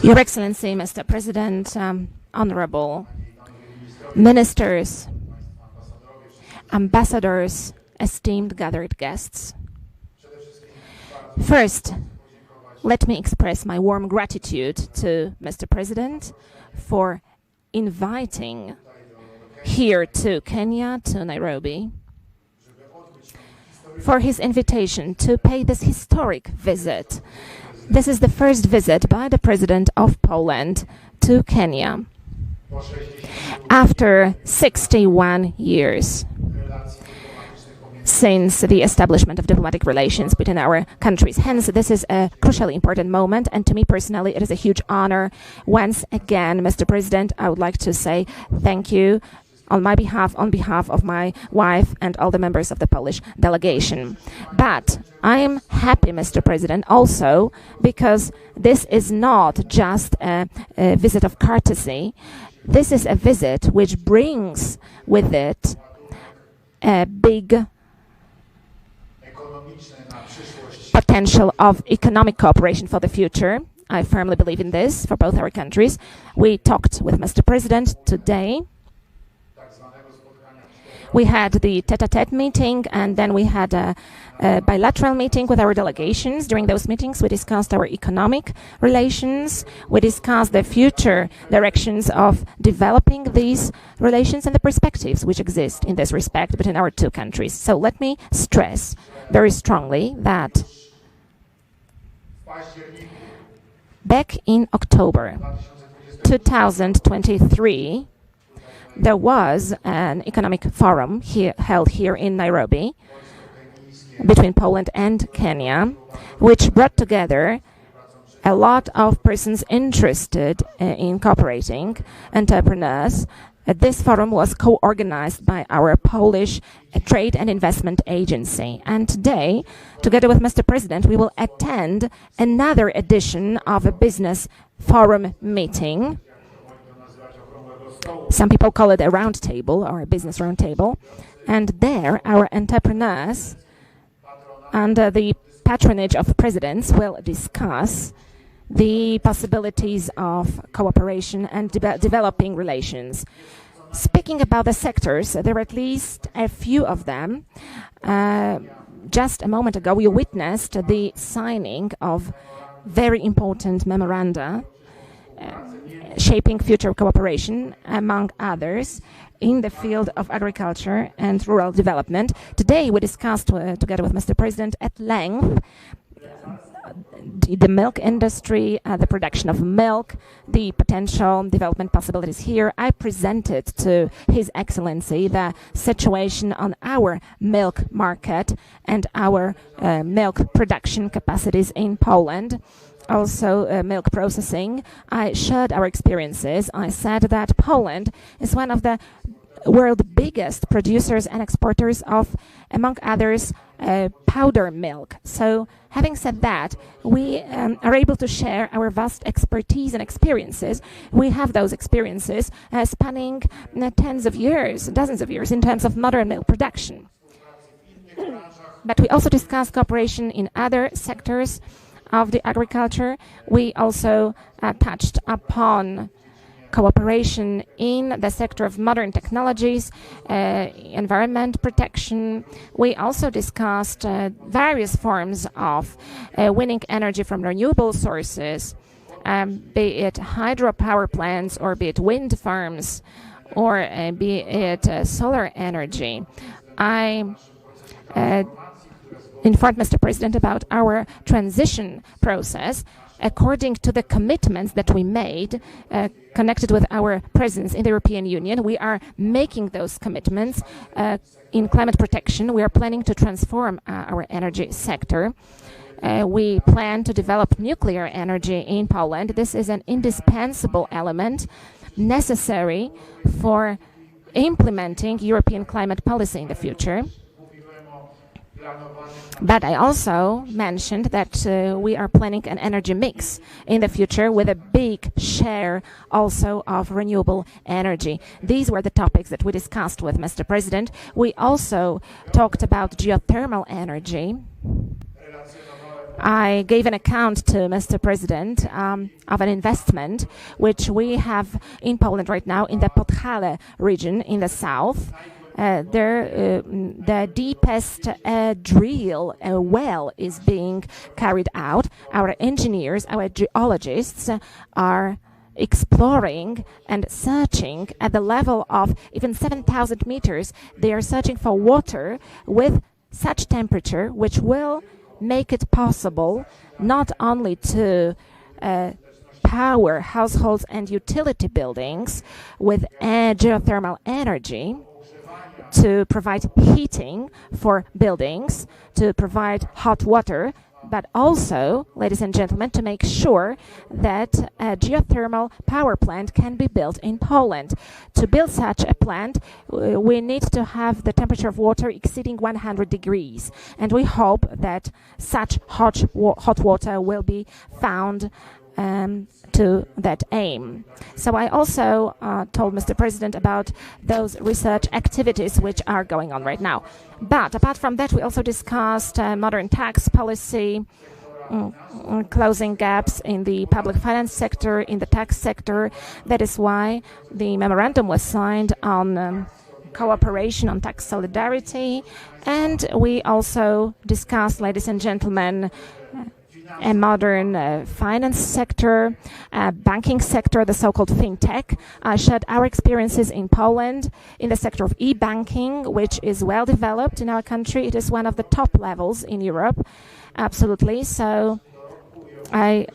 Your Excellency, Mr. President, honorable ministers, ambassadors, esteemed gathered guests. First, let me express my warm gratitude to Mr. President for inviting here to Kenya, to Nairobi, for his invitation to pay this historic visit. This is the first visit by the President of Poland to Kenya after 61 years since the establishment of diplomatic relations between our countries. Hence, this is a crucially important moment, and to me personally, it is a huge honor. Once again, Mr. President, I would like to say thank you on my behalf, on behalf of my wife and all the members of the Polish delegation. But I am happy, Mr. President, also because this is not just a visit of courtesy. This is a visit which brings with it a big potential of economic cooperation for the future. I firmly believe in this for both our countries. We talked with Mr. President today. We had the tete-a-tete meeting, and then we had a bilateral meeting with our delegations. During those meetings, we discussed our economic relations. We discussed the future directions of developing these relations and the perspectives which exist in this respect between our two countries. So let me stress very strongly that back in October 2023, there was an economic forum held here in Nairobi between Poland and Kenya, which brought together a lot of persons interested in cooperating, entrepreneurs. This forum was co-organized by our Polish Trade and Investment Agency. And today, together with Mr. President, we will attend another edition of a business forum meeting. Some people call it a round table or a business round table. And there, our entrepreneurs, under the patronage of presidents, will discuss the possibilities of cooperation and developing relations. Speaking about the sectors, there are at least a few of them. Just a moment ago, we witnessed the signing of very important memoranda shaping future cooperation, among others, in the field of agriculture and rural development. Today, we discussed together with Mr. President at length the milk industry, the production of milk, the potential development possibilities here. I presented to His Excellency the situation on our milk market and our milk production capacities in Poland. Also, milk processing. I shared our experiences. I said that Poland is one of the world's biggest producers and exporters of, among others, powder milk. So, having said that, we are able to share our vast expertise and experiences. We have those experiences spanning tens of years, dozens of years in terms of modern milk production. But we also discussed cooperation in other sectors of the agriculture. We also touched upon cooperation in the sector of modern technologies, environment protection. We also discussed various forms of winning energy from renewable sources, be it hydropower plants or be it wind farms or be it solar energy. I informed Mr. President about our transition process according to the commitments that we made connected with our presence in the European Union. We are making those commitments in climate protection. We are planning to transform our energy sector. We plan to develop nuclear energy in Poland. This is an indispensable element necessary for implementing European climate policy in the future. But I also mentioned that we are planning an energy mix in the future with a big share also of renewable energy. These were the topics that we discussed with Mr. President. We also talked about geothermal energy. I gave an account to Mr. President of an investment which we have in Poland right now in the Podhale region in the south. The deepest drill well is being carried out. Our engineers, our geologists are exploring and searching at the level of even 7,000 meters. They are searching for water with such temperature which will make it possible not only to power households and utility buildings with geothermal energy, to provide heating for buildings, to provide hot water, but also, ladies and gentlemen, to make sure that a geothermal power plant can be built in Poland. To build such a plant, we need to have the temperature of water exceeding 100 degrees. And we hope that such hot water will be found to that aim. So I also told Mr. President about those research activities which are going on right now. But apart from that, we also discussed modern tax policy, closing gaps in the public finance sector, in the tax sector. That is why the memorandum was signed on cooperation on tax solidarity. And we also discussed, ladies and gentlemen, a modern finance sector, banking sector, the so-called fintech. I shared our experiences in Poland in the sector of e-banking, which is well developed in our country. It is one of the top levels in Europe, absolutely. So I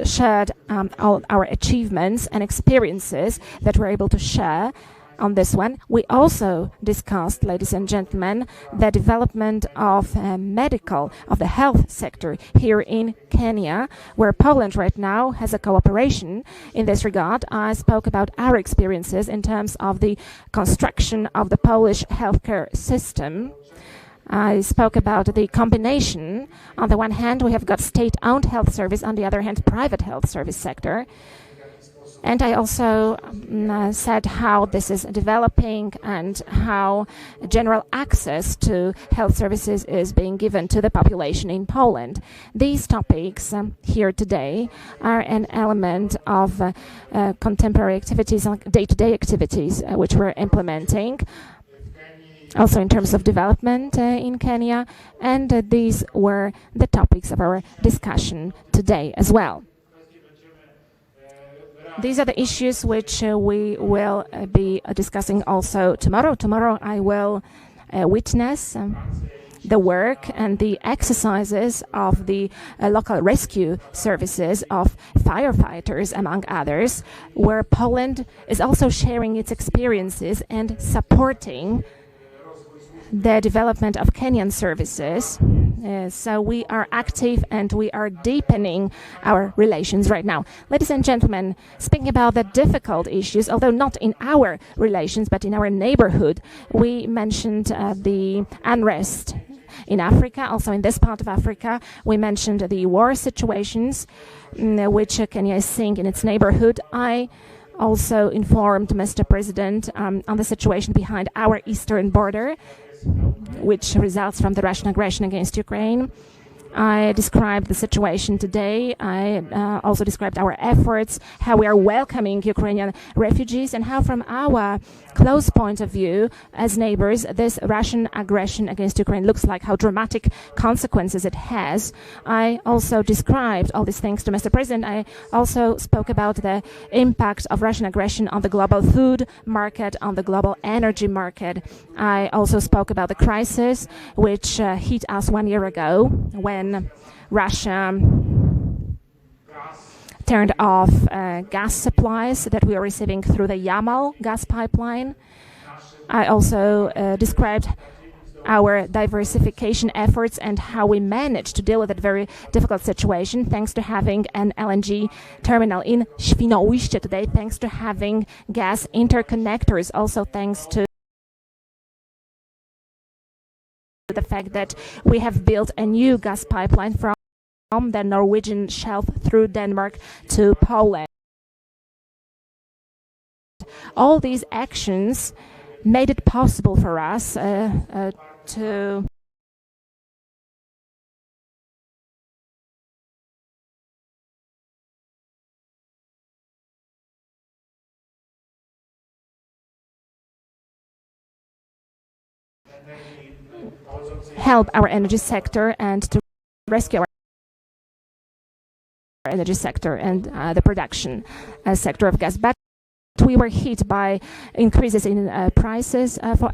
shared all our achievements and experiences that we're able to share on this one. We also discussed, ladies and gentlemen, the development of the health sector here in Kenya, where Poland right now has a cooperation in this regard. I spoke about our experiences in terms of the construction of the Polish healthcare system. I spoke about the combination. On the one hand, we have got state-owned health service, on the other hand, private health service sector. And I also said how this is developing and how general access to health services is being given to the population in Poland. These topics here today are an element of contemporary activities, day-to-day activities, which we're implementing, also in terms of development in Kenya. And these were the topics of our discussion today as well. These are the issues which we will be discussing also tomorrow. Tomorrow I will witness the work and the exercises of the local rescue services of firefighters, among others, where Poland is also sharing its experiences and supporting the development of Kenyan services. So we are active and we are deepening our relations right now. Ladies and gentlemen, speaking about the difficult issues, although not in our relations, but in our neighborhood, we mentioned the unrest in Africa, also in this part of Africa. We mentioned the war situations which Kenya is seeing in its neighborhood. I also informed Mr. President on the situation behind our eastern border, which results from the Russian aggression against Ukraine. I described the situation today. I also described our efforts, how we are welcoming Ukrainian refugees, and how from our close point of view as neighbors, this Russian aggression against Ukraine looks like, how dramatic consequences it has. I also described all these things to Mr. President. I also spoke about the impact of Russian aggression on the global food market, on the global energy market. I also spoke about the crisis which hit us 1 year ago when Russia turned off gas supplies that we are receiving through the Yamal gas pipeline. I also described our diversification efforts and how we managed to deal with that very difficult situation thanks to having an LNG terminal in Świnoujście today, thanks to having gas interconnectors, also thanks to the fact that we have built a new gas pipeline from the Norwegian shelf through Denmark to Poland. All these actions made it possible for us to help our energy sector and to rescue our energy sector and the production sector of gas. But we were hit by increases in prices for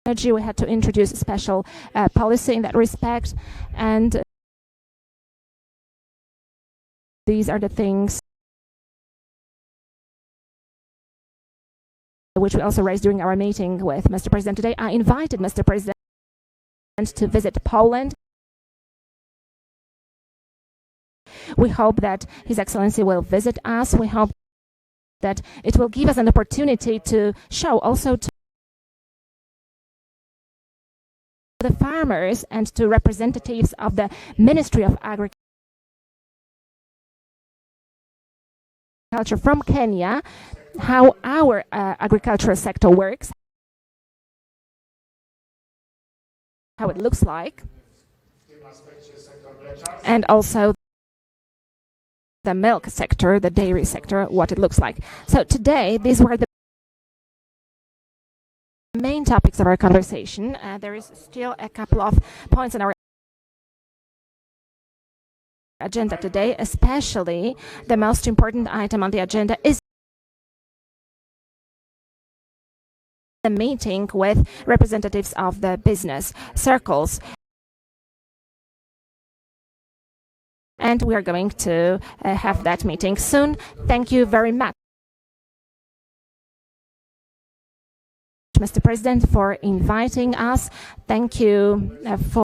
energy. We had to introduce a special policy in that respect, and these are the things which we also raised during our meeting with Mr. President today. I invited Mr. President to visit Poland. We hope that His Excellency will visit us. We hope that it will give us an opportunity to show also to the farmers and to representatives of the Ministry of Agriculture from Kenya how our agricultural sector works, how it looks like, and also the milk sector, the dairy sector, what it looks like. So today, these were the main topics of our conversation. There is still a couple of points on our agenda today, especially the most important item on the agenda is the meeting with representatives of the business circles. And we are going to have that meeting soon. Thank you very much, Mr. President, for inviting us. Thank you for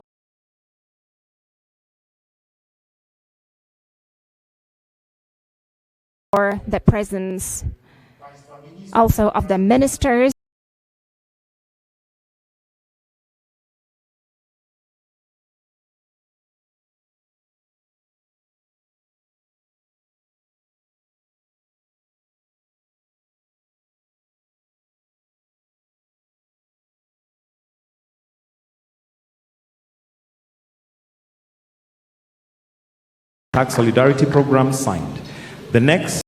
the presence also of the ministers. Tax Solidarity Program signed. The next